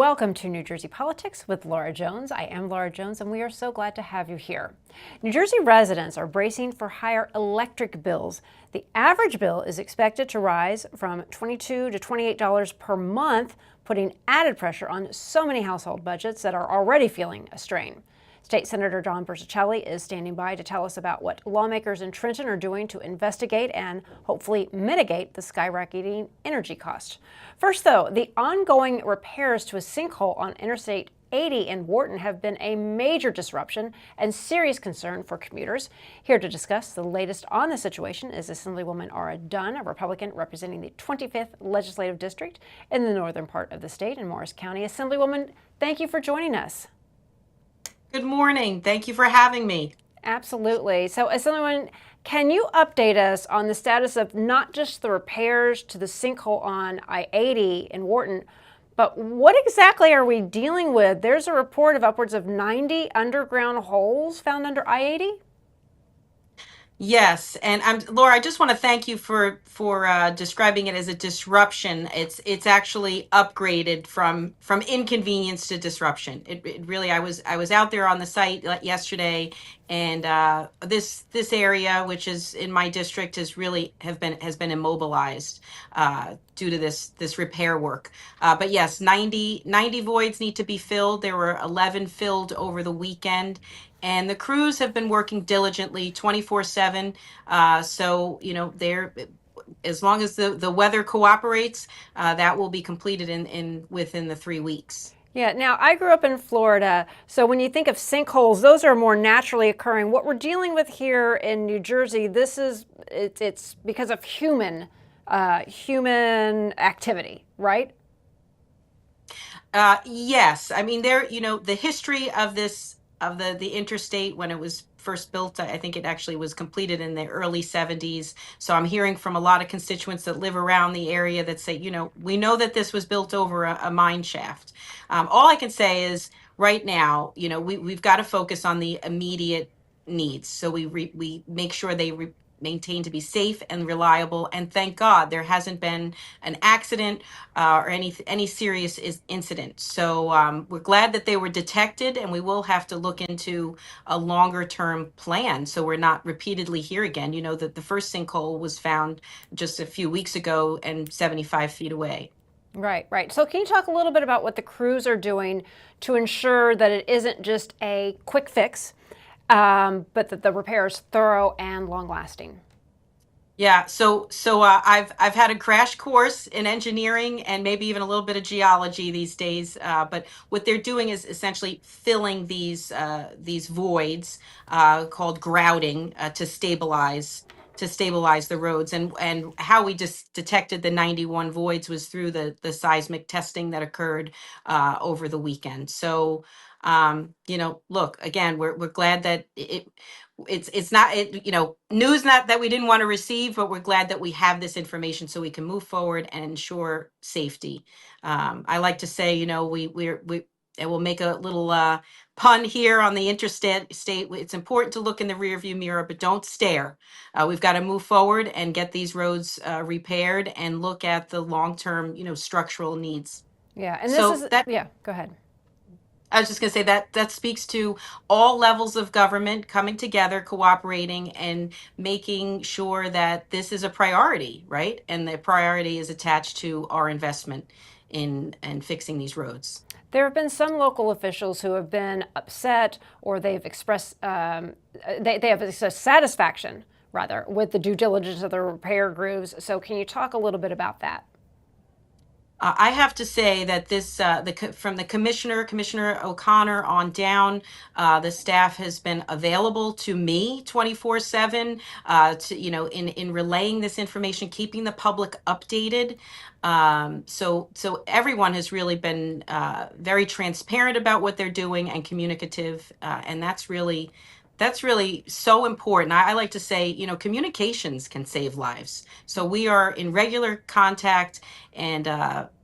Welcome to New Jersey Politics with Laura Jones. I am Laura Jones, and we are so glad to have you here. New Jersey residents are bracing for higher electric bills. The average bill is expected to rise from $22 to $28 per month, putting added pressure on so many household budgets that are already feeling a strain. State Senator Burzichelli is standing by to tell us about what lawmakers in Trenton are doing to investigate and hopefully mitigate the skyrocketing energy costs. First, though, the ongoing repairs to a sinkhole on Interstate 80 in Wharton have been a major disruption and serious concern for commuters. Here to discuss the latest on the situation is Assemblywoman Aura Dunn, a Republican representing the 25th Legislative District in the northern part of the state in Morris County. Assemblywoman, thank you for joining us. Good morning. Thank you for having me. Absolutely. So, Assemblywoman, can you update us on the status of not just the repairs to the sinkhole on I-80 in Wharton, but what exactly are we dealing with? There's a report of upwards of 90 underground holes found under I-80. Yes, and Laura. I just want to thank you for describing it as a disruption. It's actually upgraded from inconvenience to disruption. It really. I was out there on the site yesterday, and this area, which is in my district, has been immobilized due to this repair work. But yes, 90 voids need to be filled. There were 11 filled over the weekend. And the crews have been working diligently 24/7. So, they're as long as the weather cooperates, that will be completed in within the 3 weeks. Yeah, now I grew up in Florida, so when you think of sinkholes, those are more naturally occurring. What we're dealing with here in New Jersey, it's because of human activity, right? Yes, I mean the history of the interstate when it was first built. I think it actually was completed in the early 70s. So I'm hearing from a lot of constituents that live around the area that say, we know that this was built over a mine shaft. All I can say is right now, we've got to focus on the immediate needs. So we make sure they maintain to be safe and reliable. And thank God there hasn't been an accident or any serious incident. So we're glad that they were detected, and we will have to look into a longer term plan so we're not repeatedly here again. You know that the first sinkhole was found just a few weeks ago and 75 feet away. Right, right. So can you talk a little bit about what the crews are doing to ensure that it isn't just a quick fix, but that the repair is thorough and long-lasting? Yeah, so I've had a crash course in engineering and maybe even a little bit of geology these days. But what they're doing is essentially filling these voids called grouting to stabilize the roads. And how we just detected the 91 voids was through the seismic testing that occurred over the weekend. So look, again, we're glad that it's not news not that we didn't want to receive, but we're glad that we have this information so we can move forward and ensure safety. I like to say, we and we'll make a little pun here on the interstate. It's important to look in the rearview mirror, but don't stare. We've got to move forward and get these roads repaired and look at the long-term, structural needs. Yeah, and So that yeah, go ahead. I was just going to say that speaks to all levels of government coming together, cooperating, and making sure that this is a priority, right? And the priority is attached to our investment in and fixing these roads. There have been some local officials who have been upset, or they've expressed they have expressed satisfaction, rather, with the due diligence of the repair crews. So, can you talk a little bit about that? I have to say that from the Commissioner O'Connor on down, the staff has been available to me 24/7, in relaying this information, keeping the public updated. So everyone has really been very transparent about what they're doing and communicative, and that's really so important. I like to say, communications can save lives. So we are in regular contact, and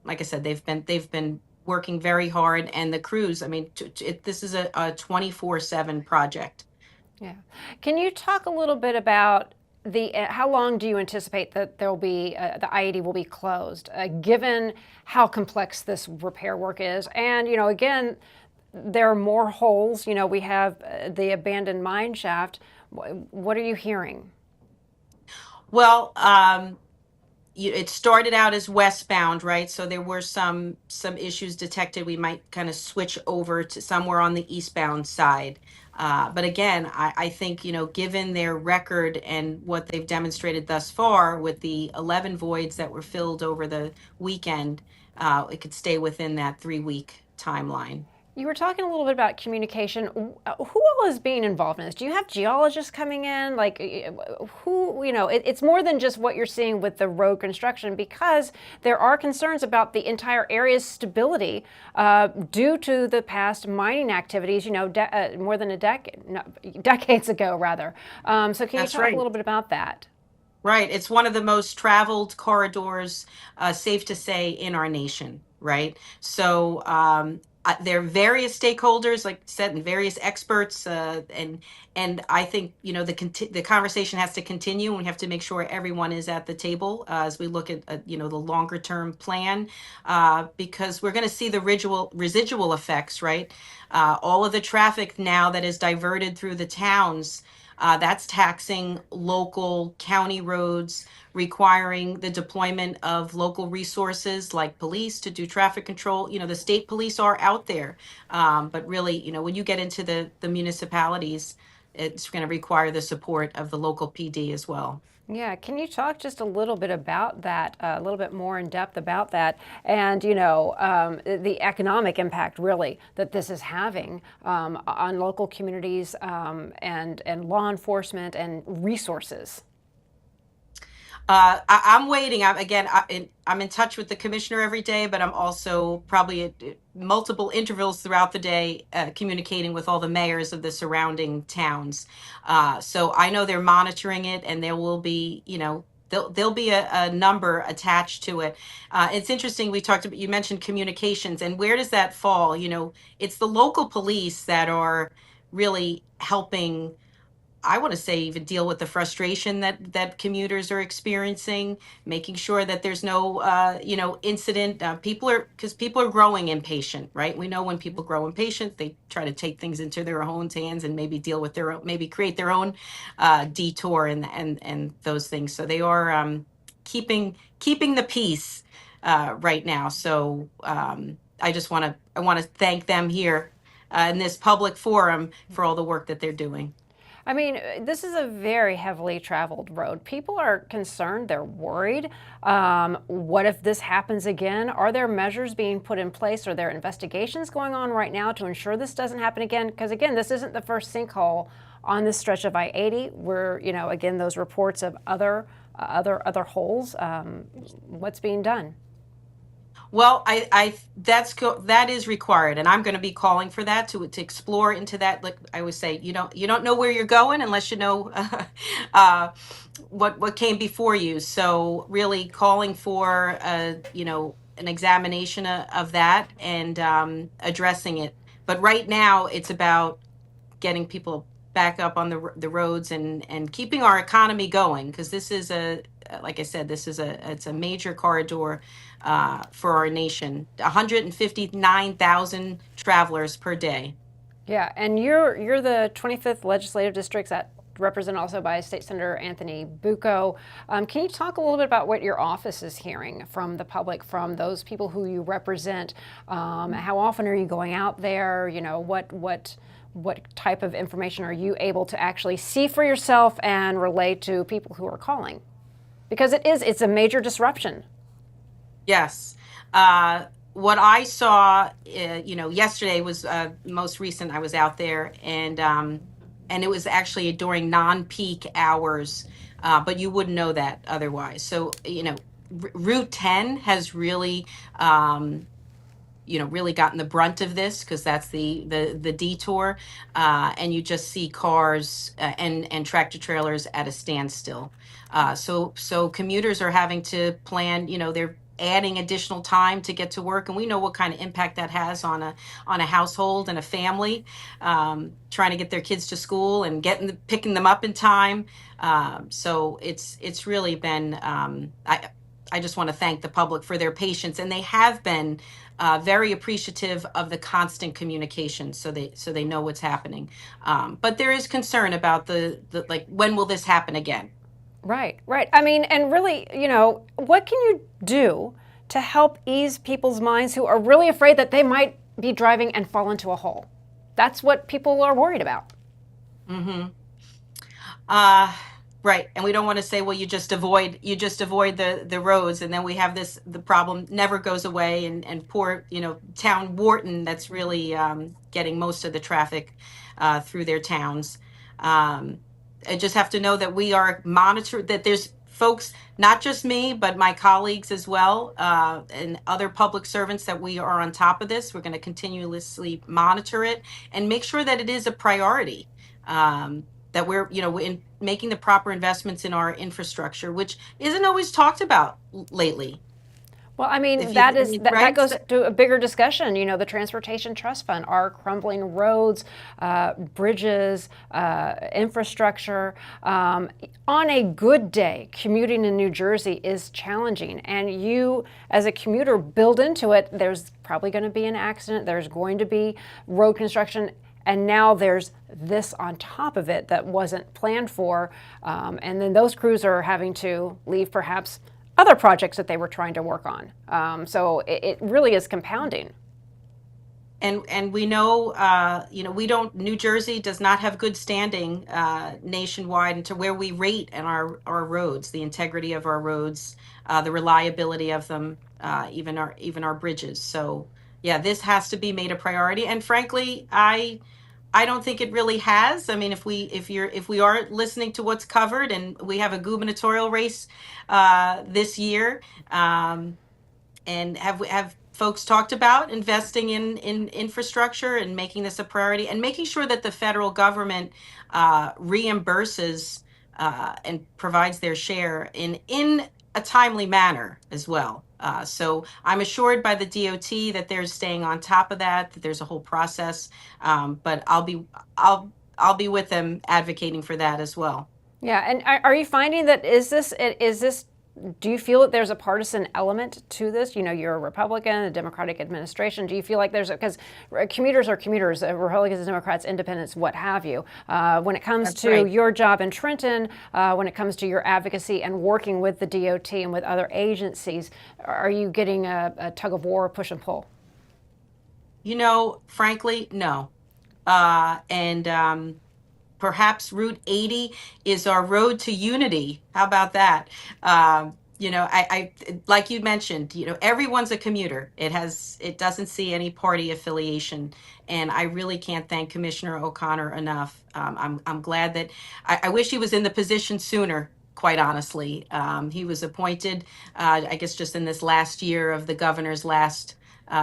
like I said, they've been working very hard, and the crews. I mean, this is a 24/7 project. Yeah. Can you talk a little bit about The how long do you anticipate that there'll be the I-80 will be closed, given how complex this repair work is? And again, there are more holes. We have the abandoned mine shaft. What are you hearing? Well, it started out as westbound, right? So there were some issues detected. We might kind of switch over to somewhere on the eastbound side. But again, I think, given their record and what they've demonstrated thus far with the 11 voids that were filled over the weekend, it could stay within that 3-week timeline. You were talking a little bit about communication. Who all is being involved in this? Do you have geologists coming in? Like, who, it's more than just what you're seeing with the road construction, because there are concerns about the entire area's stability due to the past mining activities, more than a decade, no, decades ago, rather. So can you That's talk a right. little bit about that? Right. It's one of the most traveled corridors, safe to say, in our nation. Right. So there are various stakeholders, like I said, and various experts, and I think the conversation has to continue, and we have to make sure everyone is at the table as we look at the longer term plan, because we're going to see the residual effects. Right. All of the traffic now that is diverted through the towns. That's taxing local county roads, requiring the deployment of local resources like police to do traffic control. The state police are out there, but really, when you get into the municipalities, it's going to require the support of the local PD as well. Yeah, can you talk just a little bit about that, a little bit more in depth about that, and the economic impact really that this is having on local communities and law enforcement and resources? I'm waiting. I'm in touch with the commissioner every day, but I'm also probably at multiple intervals throughout the day communicating with all the mayors of the surrounding towns. So I know they're monitoring it, and there will be, there'll be a number attached to it. It's interesting. You mentioned communications, and where does that fall? It's the local police that are really helping. I want to say even deal with the frustration that commuters are experiencing, making sure that there's no incident. People are growing impatient, right? We know when people grow impatient, they try to take things into their own hands and maybe deal with their own, maybe create their own detour and those things. So they are keeping the peace right now. So I want to thank them here in this public forum for all the work that they're doing. I mean, this is a very heavily traveled road. People are concerned, they're worried. What if this happens again? Are there measures being put in place? Are there investigations going on right now to ensure this doesn't happen again? Because again, this isn't the first sinkhole on this stretch of I-80 where, again, those reports of other holes. What's being done? Well, that is required, and I'm going to be calling for that to explore into that. Like I always say, you don't know where you're going unless you know what came before you. So really calling for an examination of that and addressing it. But right now, it's about getting people back up on the roads and keeping our economy going, because this is like I said, it's a major corridor for our nation. 159,000 travelers per day. Yeah, and you're the 25th legislative district that represented also by State Senator Anthony Bucco. Can you talk a little bit about what your office is hearing from the public, from those people who you represent? How often are you going out there? What type of information are you able to actually see for yourself and relay to people who are calling? Because it's a major disruption. Yes. What I saw, yesterday was most recent. I was out there, and it was actually during non-peak hours, but you wouldn't know that otherwise. So, Route 10 has really, really gotten the brunt of this, because that's the detour, and you just see cars and tractor trailers at a standstill. So commuters are having to plan, their adding additional time to get to work, and we know what kind of impact that has on a household and a family, trying to get their kids to school and picking them up in time. So it's really been I just want to thank the public for their patience, and they have been very appreciative of the constant communication, so they know what's happening. But there is concern about the like, when will this happen again? Right, right. I mean, and really, what can you do to help ease people's minds who are really afraid that they might be driving and fall into a hole? That's what people are worried about. Mm-hmm. Right. And we don't want to say, well, you just avoid the roads, and then we have the problem never goes away, and poor, town Wharton, that's really getting most of the traffic through their towns. I just have to know that we are monitored, that there's folks, not just me, but my colleagues as well, and other public servants, that we are on top of this. We're going to continuously monitor it and make sure that it is a priority. That we're, in making the proper investments in our infrastructure, which isn't always talked about lately. Well, I mean, Right? that goes to a bigger discussion. The Transportation Trust Fund, our crumbling roads, bridges, infrastructure. On a good day, commuting in New Jersey is challenging. And you, as a commuter, build into it, there's probably going to be an accident, there's going to be road construction. And now there's this on top of it that wasn't planned for. And then those crews are having to leave perhaps other projects that they were trying to work on. So it really is compounding. And we know, New Jersey does not have good standing nationwide into where we rate in our roads, the integrity of our roads, the reliability of them, even our bridges. So yeah, this has to be made a priority. And frankly, I don't think it really has. I mean, if we are listening to what's covered, and we have a gubernatorial race this year, and have folks talked about investing in infrastructure and making this a priority, and making sure that the federal government reimburses and provides their share in a timely manner as well. So I'm assured by the DOT that they're staying on top of that there's a whole process. But I'll be with them advocating for that as well. Yeah, and are you finding that do you feel that there's a partisan element to this? You're a Republican, a Democratic administration. Do you feel like because commuters are commuters, Republicans, Democrats, independents, what have you. When it comes That's to right. your job in Trenton, when it comes to your advocacy and working with the DOT and with other agencies, are you getting a tug of war, push and pull? Frankly, no. And perhaps Route 80 is our road to unity. How about that? I like you mentioned, everyone's a commuter. It doesn't see any party affiliation, and I really can't thank Commissioner O'Connor enough. I'm glad that I wish he was in the position sooner. Quite honestly, he was appointed, I guess, just in this last year of the governor's last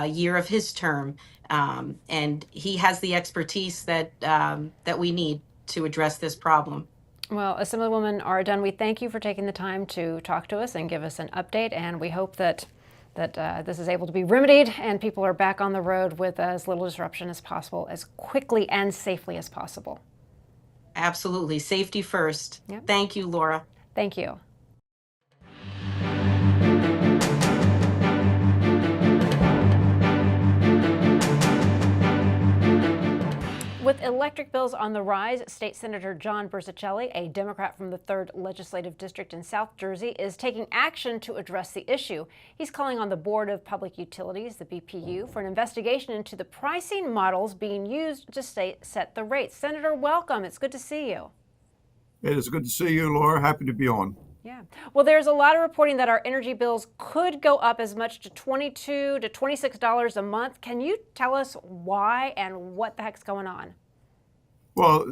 year of his term, and he has the expertise that we need to address this problem. Well, Assemblywoman Aura Dunn, we thank you for taking the time to talk to us and give us an update, and we hope that this is able to be remedied and people are back on the road with as little disruption as possible, as quickly and safely as possible. Absolutely. Safety first. Yep. Thank you, Laura. Thank you. With electric bills on the rise, State Senator John Burzichelli, a Democrat from the 3rd Legislative District in South Jersey, is taking action to address the issue. He's calling on the Board of Public Utilities, the BPU, for an investigation into the pricing models being used to set the rates. Senator, welcome. It's good to see you. It is good to see you, Laura. Happy to be on. Yeah. Well, there's a lot of reporting that our energy bills could go up as much to $22 to $26 a month. Can you tell us why and what the heck's going on? Well,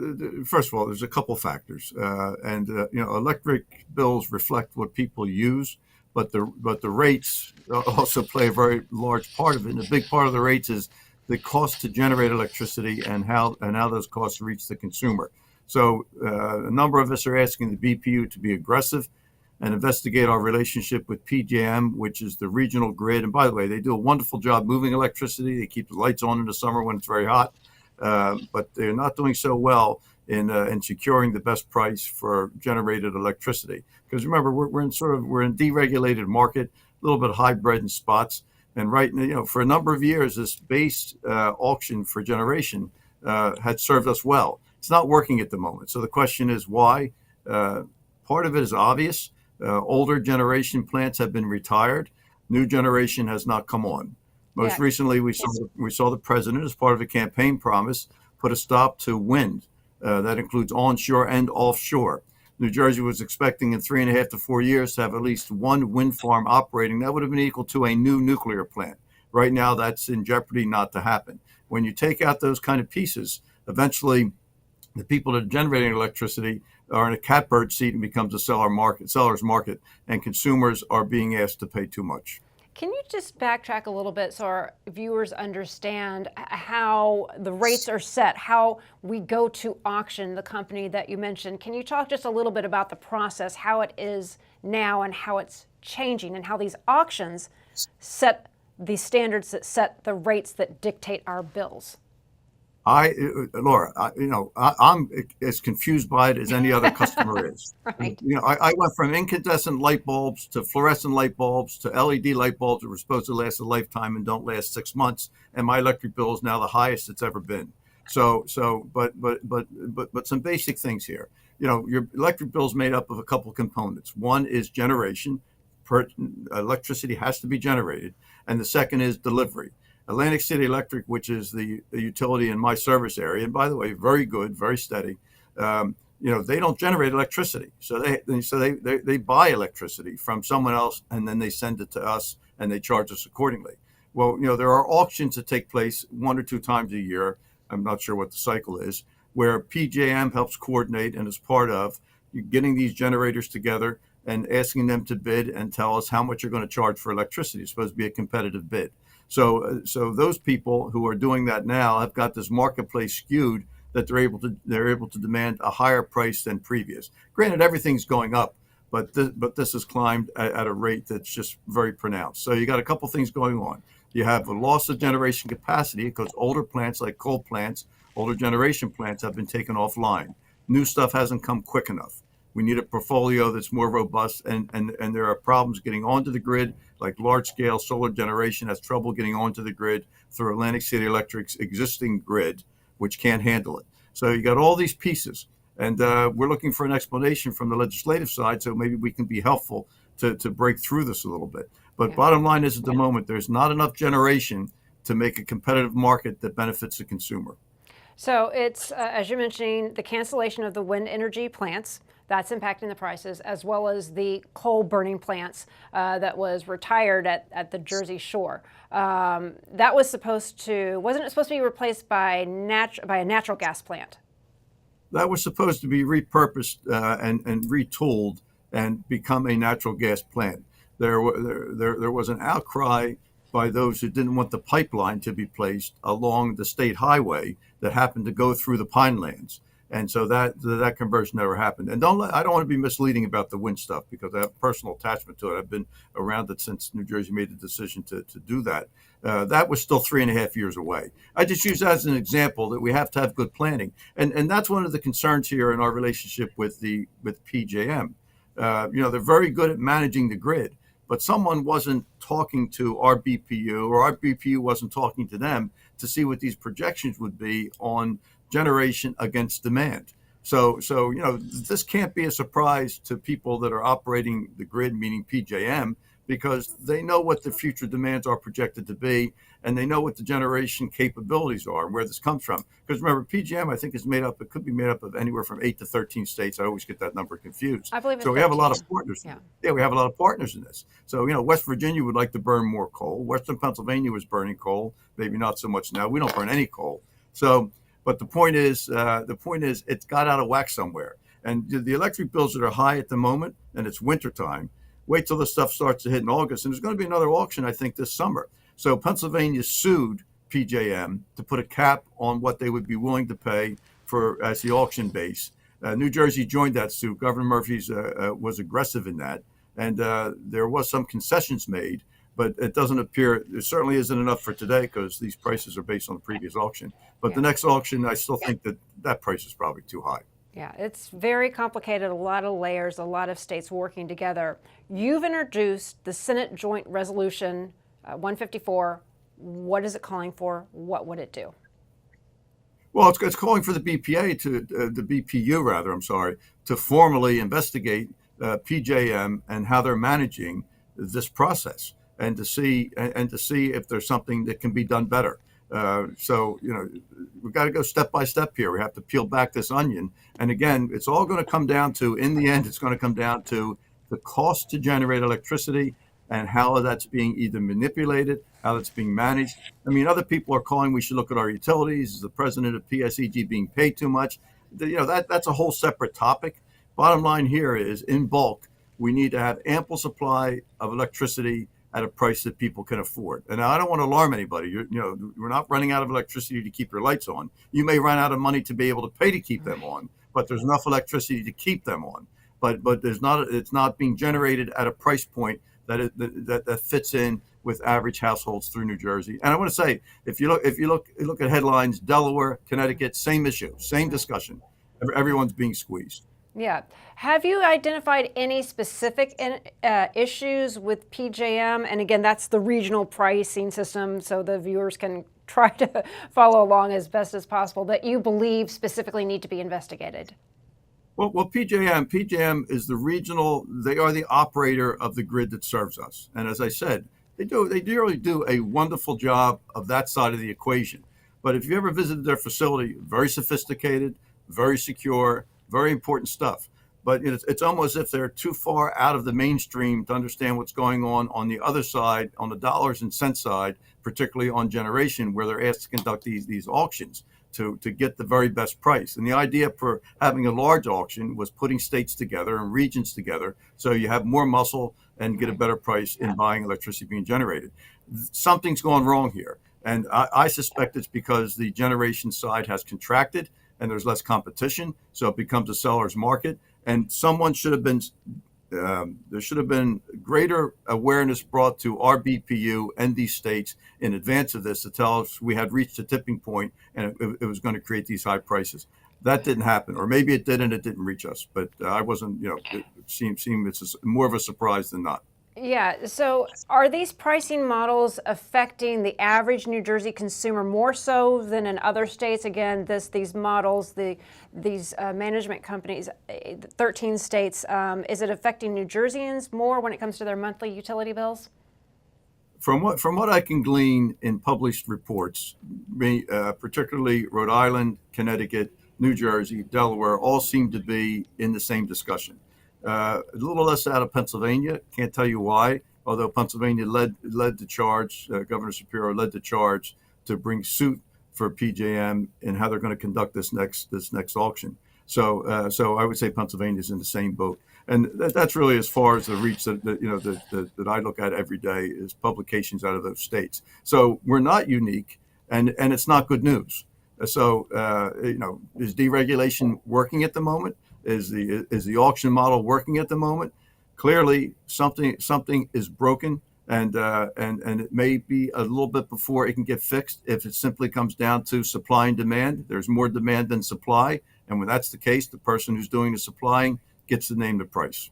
first of all, there's a couple factors, electric bills reflect what people use, but the rates also play a very large part of it. And a big part of the rates is the cost to generate electricity and how those costs reach the consumer. So a number of us are asking the BPU to be aggressive and investigate our relationship with PJM, which is the regional grid. And by the way, they do a wonderful job moving electricity. They keep the lights on in the summer when it's very hot, but they're not doing so well in securing the best price for generated electricity. Because remember, we're in deregulated market, a little bit hybrid in spots. And for a number of years, this base auction for generation had served us well. It's not working at the moment. So the question is why? Part of it is obvious. Older generation plants have been retired. New generation has not come on. Most recently, we saw the president, as part of a campaign promise, put a stop to wind. That includes onshore and offshore. New Jersey was expecting in 3.5 to 4 years to have at least one wind farm operating. That would have been equal to a new nuclear plant. Right now, that's in jeopardy not to happen. When you take out those kind of pieces, eventually the people that are generating electricity are in a catbird seat and becomes a seller's market, and consumers are being asked to pay too much. Can you just backtrack a little bit so our viewers understand how the rates are set, how we go to auction, the company that you mentioned? Can you talk just a little bit about the process, how it is now and how it's changing, and how these auctions set the standards that set the rates that dictate our bills? Laura, I'm as confused by it as any other customer is. Right. I went from incandescent light bulbs to fluorescent light bulbs to LED light bulbs that were supposed to last a lifetime and don't last 6 months, and my electric bill is now the highest it's ever been. But some basic things here. Your electric bill is made up of a couple components. One is generation. Electricity has to be generated, and the second is delivery. Atlantic City Electric, which is the utility in my service area, and by the way, very good, very steady. They don't generate electricity, so they buy electricity from someone else, and then they send it to us, and they charge us accordingly. Well, there are auctions that take place 1 or 2 times a year. I'm not sure what the cycle is, where PJM helps coordinate and is part of getting these generators together and asking them to bid and tell us how much you're going to charge for electricity. It's supposed to be a competitive bid. So those people who are doing that now have got this marketplace skewed that they're able to demand a higher price than previous. Granted, everything's going up, but this has climbed at a rate that's just very pronounced. So you got a couple things going on. You have a loss of generation capacity because older plants like coal plants, older generation plants have been taken offline. New stuff hasn't come quick enough. We need a portfolio that's more robust, and there are problems getting onto the grid, like large-scale solar generation has trouble getting onto the grid through Atlantic City Electric's existing grid, which can't handle it. So you got all these pieces, and we're looking for an explanation from the legislative side, so maybe we can be helpful to break through this a little bit. But bottom line is, at the moment, there's not enough generation to make a competitive market that benefits the consumer. So it's, as you're mentioning, the cancellation of the wind energy plants. That's impacting the prices, as well as the coal burning plants that was retired at the Jersey Shore. That was wasn't it supposed to be replaced by a natural gas plant? That was supposed to be repurposed and retooled and become a natural gas plant. There was an outcry by those who didn't want the pipeline to be placed along the state highway that happened to go through the pinelands. And so that conversion never happened. And I don't want to be misleading about the wind stuff because I have a personal attachment to it. I've been around it since New Jersey made the decision to do that. That was still 3.5 years away. I just use that as an example that we have to have good planning. And that's one of the concerns here in our relationship with PJM. They're very good at managing the grid, but someone wasn't talking to our BPU, or our BPU wasn't talking to them to see what these projections would be on generation against demand. So this can't be a surprise to people that are operating the grid, meaning PJM, because they know what the future demands are projected to be, and they know what the generation capabilities are and where this comes from. Because remember, PJM, I think, could be made up of anywhere from 8 to 13 states. I always get that number confused. I believe it's so we 13. have a lot of partners. Yeah, we have a lot of partners in this. So, West Virginia would like to burn more coal. Western Pennsylvania was burning coal, maybe not so much now. We don't burn any coal. But the point is, it's got out of whack somewhere. And the electric bills that are high at the moment, and it's wintertime, wait till the stuff starts to hit in August. And there's going to be another auction, I think, this summer. So Pennsylvania sued PJM to put a cap on what they would be willing to pay as the auction base. New Jersey joined that suit. Governor Murphy's was aggressive in that, and there was some concessions made, but it doesn't appear, there certainly isn't enough for today because these prices are based on the previous auction. But the next auction, I still think that price is probably too high. Yeah, it's very complicated, a lot of layers, a lot of states working together. You've introduced the Senate Joint Resolution 154. What is it calling for? What would it do? Well, it's calling for the BPA the BPU rather, I'm sorry, to formally investigate PJM and how they're managing this process, and to see if there's something that can be done better. So, we've got to go step by step here. We have to peel back this onion. And again, it's all going to come down to, in the end, it's going to come down to the cost to generate electricity and how that's being either manipulated, how that's being managed. I mean, other people are calling we should look at our utilities. Is the president of PSEG being paid too much? That's a whole separate topic. Bottom line here is, in bulk, we need to have ample supply of electricity at a price that people can afford. And I don't want to alarm anybody. We're not running out of electricity to keep your lights on. You may run out of money to be able to pay to keep them on, but there's enough electricity to keep them on. But it's not being generated at a price point that fits in with average households through New Jersey. And I want to say, if you look at headlines, Delaware, Connecticut, same issue, same discussion. Everyone's being squeezed. Yeah. Have you identified any specific issues with PJM? And again, that's the regional pricing system, so the viewers can try to follow along as best as possible, that you believe specifically need to be investigated. Well, PJM is the regional. They are the operator of the grid that serves us. And as I said, they really do a wonderful job of that side of the equation. But if you ever visited their facility, very sophisticated, very secure, very important stuff. But it's almost as if they're too far out of the mainstream to understand what's going on the other side, on the dollars and cents side, particularly on generation, where they're asked to conduct these auctions to get the very best price. And the idea for having a large auction was putting states together and regions together so you have more muscle and get a better price in buying electricity being generated. Something's gone wrong here. And I suspect it's because the generation side has contracted and there's less competition, so it becomes a seller's market. And someone should have been, there should have been greater awareness brought to our BPU and these states in advance of this to tell us we had reached a tipping point and it was going to create these high prices. That didn't happen, or maybe it did and it didn't reach us. But I wasn't, it seemed it's more of a surprise than not. Yeah, so are these pricing models affecting the average New Jersey consumer more so than in other states? Again, these models, these management companies, 13 states, is it affecting New Jerseyans more when it comes to their monthly utility bills? From what I can glean in published reports, particularly Rhode Island, Connecticut, New Jersey, Delaware, all seem to be in the same discussion. A little less out of Pennsylvania. Can't tell you why, although Pennsylvania led the charge. Governor Shapiro led the charge to bring suit for PJM and how they're going to conduct this next auction. So I would say Pennsylvania's in the same boat, and that's really as far as the reach that I look at every day is publications out of those states. So we're not unique, and it's not good news. So is deregulation working at the moment? Is the auction model working at the moment? Clearly, something is broken, and it may be a little bit before it can get fixed. If it simply comes down to supply and demand, there's more demand than supply, and when that's the case, the person who's doing the supplying gets to name the price.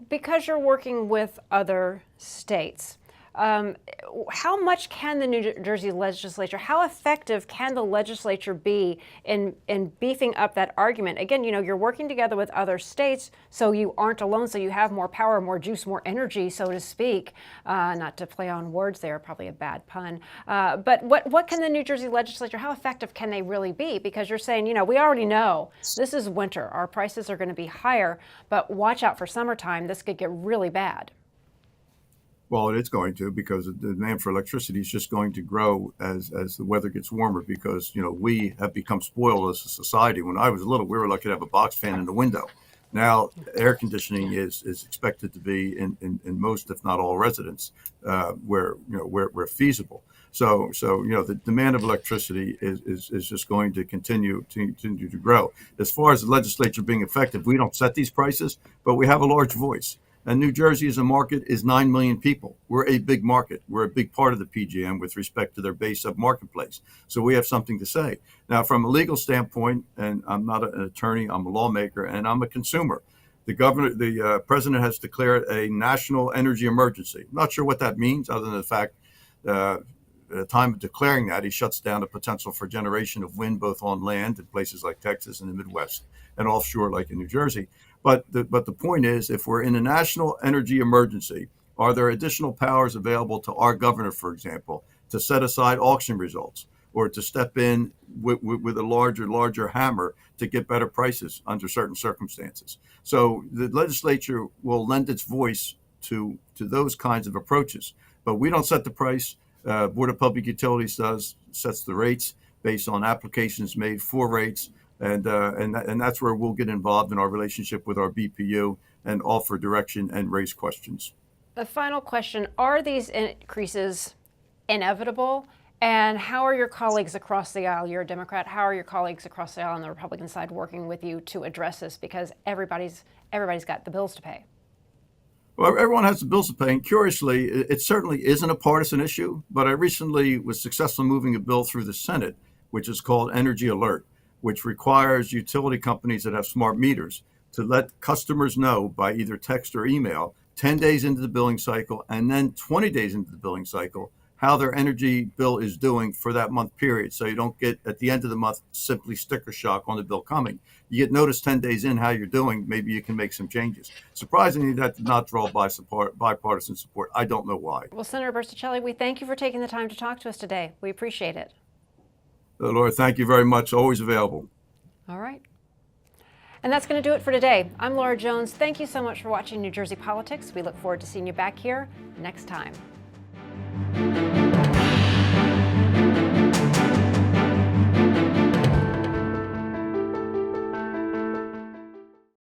Because you're working with other states, how much can the New Jersey legislature, how effective can the legislature be in beefing up that argument? Again, you're working together with other states, so you aren't alone, so you have more power, more juice, more energy, so to speak. Not to play on words there, probably a bad pun. But what can the New Jersey legislature, how effective can they really be? Because you're saying, we already know this is winter, our prices are going to be higher, but watch out for summertime, this could get really bad. Well, it's going to, because the demand for electricity is just going to grow as the weather gets warmer, because, we have become spoiled as a society. When I was little, we were lucky to have a box fan in the window. Now, air conditioning is expected to be in most, if not all, residents where feasible. So the demand of electricity is just going to continue to grow. As far as the legislature being effective, we don't set these prices, but we have a large voice. And New Jersey as a market is 9 million people. We're a big market. We're a big part of the PJM with respect to their base of marketplace. So we have something to say. Now, from a legal standpoint, and I'm not an attorney, I'm a lawmaker, and I'm a consumer. The president has declared a national energy emergency. I'm not sure what that means, other than the fact at the time of declaring that, he shuts down the potential for generation of wind, both on land in places like Texas and the Midwest, and offshore like in New Jersey. But the point is, if we're in a national energy emergency, are there additional powers available to our governor, for example, to set aside auction results or to step in with a larger hammer to get better prices under certain circumstances? So the legislature will lend its voice to those kinds of approaches. But we don't set the price. Board of Public Utilities sets the rates based on applications made for rates. And that's where we'll get involved in our relationship with our BPU and offer direction and raise questions. The final question, are these increases inevitable? And how are your colleagues across the aisle, you're a Democrat, how are your colleagues across the aisle on the Republican side working with you to address this? Because everybody's got the bills to pay. Well, everyone has the bills to pay, and curiously, it certainly isn't a partisan issue, but I recently was successful in moving a bill through the Senate, which is called Energy Alert, which requires utility companies that have smart meters to let customers know by either text or email 10 days into the billing cycle and then 20 days into the billing cycle how their energy bill is doing for that month period. So you don't get at the end of the month simply sticker shock on the bill coming. You get notice 10 days in how you're doing. Maybe you can make some changes. Surprisingly, that did not draw bipartisan support. I don't know why. Well, Senator Burzichelli, we thank you for taking the time to talk to us today. We appreciate it. Laura, thank you very much. Always available. All right. And that's going to do it for today. I'm Laura Jones. Thank you so much for watching New Jersey Politics. We look forward to seeing you back here next time.